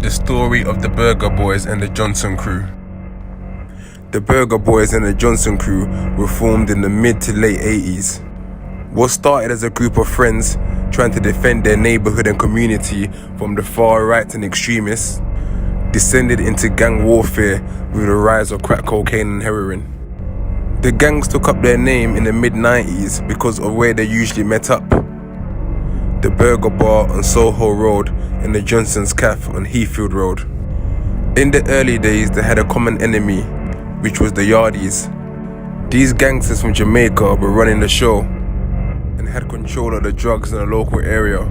The story of the Burger Boys and the Johnson crew. The Burger Boys and the Johnson crew were formed in the mid to late 80s. What started as a group of friends trying to defend their neighborhood and community from the far right and extremists descended into gang warfare with the rise of crack cocaine and heroin. The gangs took up their name in the mid-90s because of where they usually met up. The Burger Bar on Soho Road and the Johnson's Cafe on Heathfield Road. In the early days, they had a common enemy, which was the Yardies. These gangsters from Jamaica were running the show and had control of the drugs in the local area.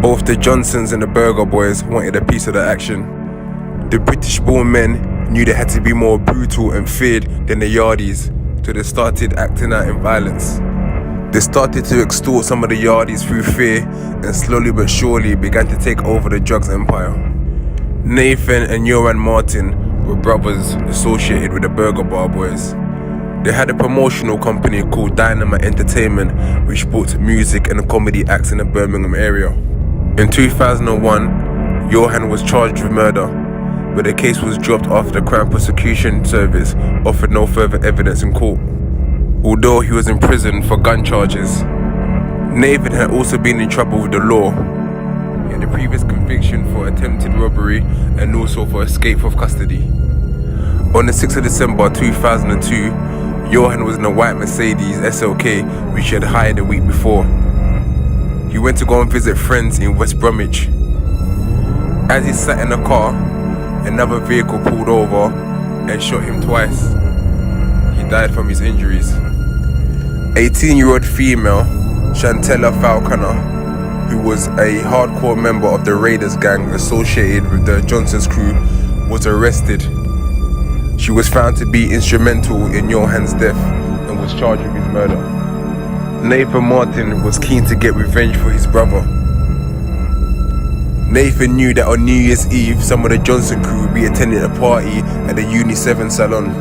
Both the Johnsons and the Burger Boys wanted a piece of the action. The British-born men knew they had to be more brutal and feared than the Yardies, so they started acting out in violence. They started to extort some of the Yardies through fear and slowly but surely began to take over the drugs empire. Nathan and Yoran Martin were brothers associated with the Burger Bar Boys. They had a promotional company called Dynamite Entertainment which booked music and comedy acts in the Birmingham area. In 2001, Johan was charged with murder, but the case was dropped after the Crime Prosecution Service offered no further evidence in court, although he was in prison for gun charges. Nathan had also been in trouble with the law. He had a previous conviction for attempted robbery and also for escape of custody. On the 6th of December 2002, Johan was in a white Mercedes SLK which he had hired a week before. He went to go and visit friends in West Bromwich. As he sat in the car, another vehicle pulled over and shot him twice. He died from his injuries. 18-year-old female, Chantella Falconer, who was a hardcore member of the Raiders gang associated with the Johnson's crew, was arrested. She was found to be instrumental in Johan's death and was charged with his murder. Nathan Martin was keen to get revenge for his brother. Nathan knew that on New Year's Eve, some of the Johnson crew would be attending a party at the Uni 7 salon.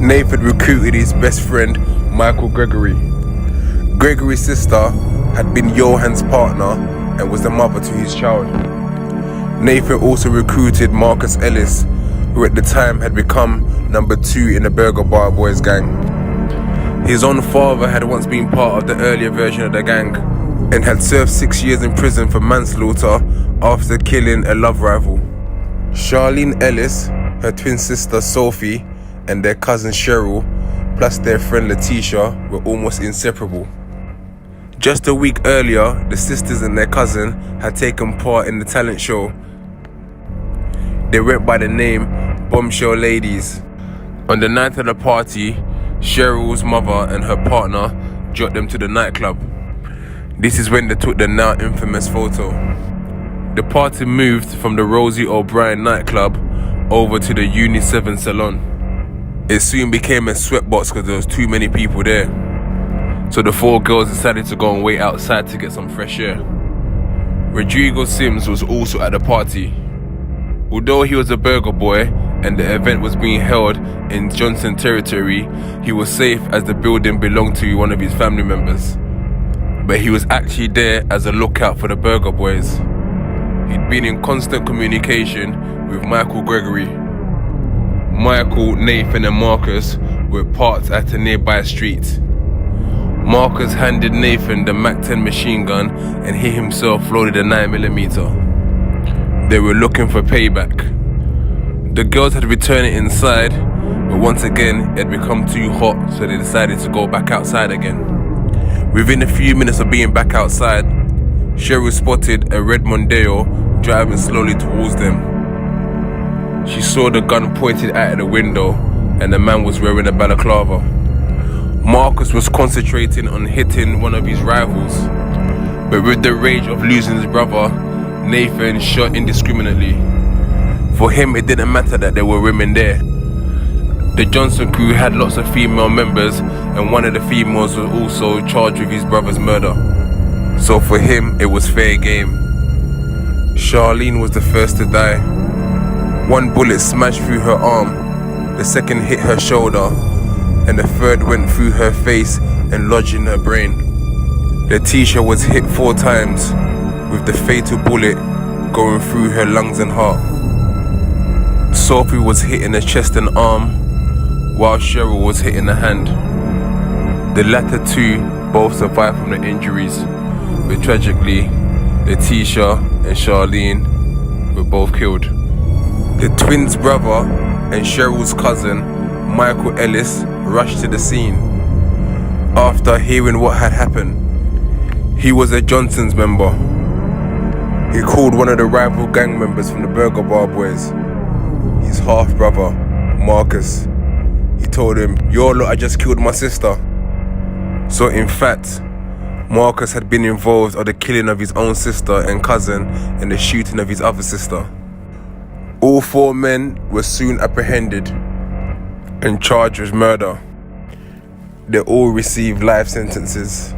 Nathan recruited his best friend, Michael Gregory. Gregory's sister had been Johan's partner and was the mother to his child. Nathan also recruited Marcus Ellis, who at the time had become number 2 in the Burger Bar Boys gang. His own father had once been part of the earlier version of the gang and had served 6 years in prison for manslaughter after killing a love rival. Charlene Ellis, her twin sister Sophie, and their cousin Cheryl, plus their friend Letitia, were almost inseparable. Just a week earlier, the sisters and their cousin had taken part in the talent show. They went by the name Bombshell Ladies. On the night of the party, Cheryl's mother and her partner jogged them to the nightclub. This is when they took the now infamous photo. The party moved from the Rosie O'Brien nightclub over to the Uni 7 salon. It soon became a sweatbox because there was too many people there. So the 4 girls decided to go and wait outside to get some fresh air. Rodrigo Sims was also at the party. Although he was a Burger Boy and the event was being held in Johnson territory, he was safe as the building belonged to one of his family members. But he was actually there as a lookout for the Burger Boys. He'd been in constant communication with Michael Gregory. Michael, Nathan and Marcus were parked at a nearby street. Marcus handed Nathan the MAC-10 machine gun and he himself loaded a 9mm. They were looking for payback. The girls had returned it inside, but once again it had become too hot, so they decided to go back outside again. Within a few minutes of being back outside, Cheryl spotted a red Mondeo driving slowly towards them. She saw the gun pointed out of the window and the man was wearing a balaclava. Marcus was concentrating on hitting one of his rivals, but with the rage of losing his brother, Nathan shot indiscriminately. For him, it didn't matter that there were women there. The Johnson crew had lots of female members and one of the females was also charged with his brother's murder. So for him, it was fair game. Charlene was the first to die. One bullet smashed through her arm, the second hit her shoulder, and the third went through her face and lodged in her brain. Letitia was hit 4 times, with the fatal bullet going through her lungs and heart. Sophie was hit in the chest and arm, while Cheryl was hit in the hand. The latter two both survived from the injuries, but tragically, Letitia and Charlene were both killed. The twins' brother and Cheryl's cousin, Michael Ellis, rushed to the scene. After hearing what had happened, he was a Johnson's member. He called one of the rival gang members from the Burger Bar Boys, his half-brother, Marcus. He told him, "Your lot, I just killed my sister." So in fact, Marcus had been involved in the killing of his own sister and cousin and the shooting of his other sister. All four men were soon apprehended and charged with murder. They all received life sentences.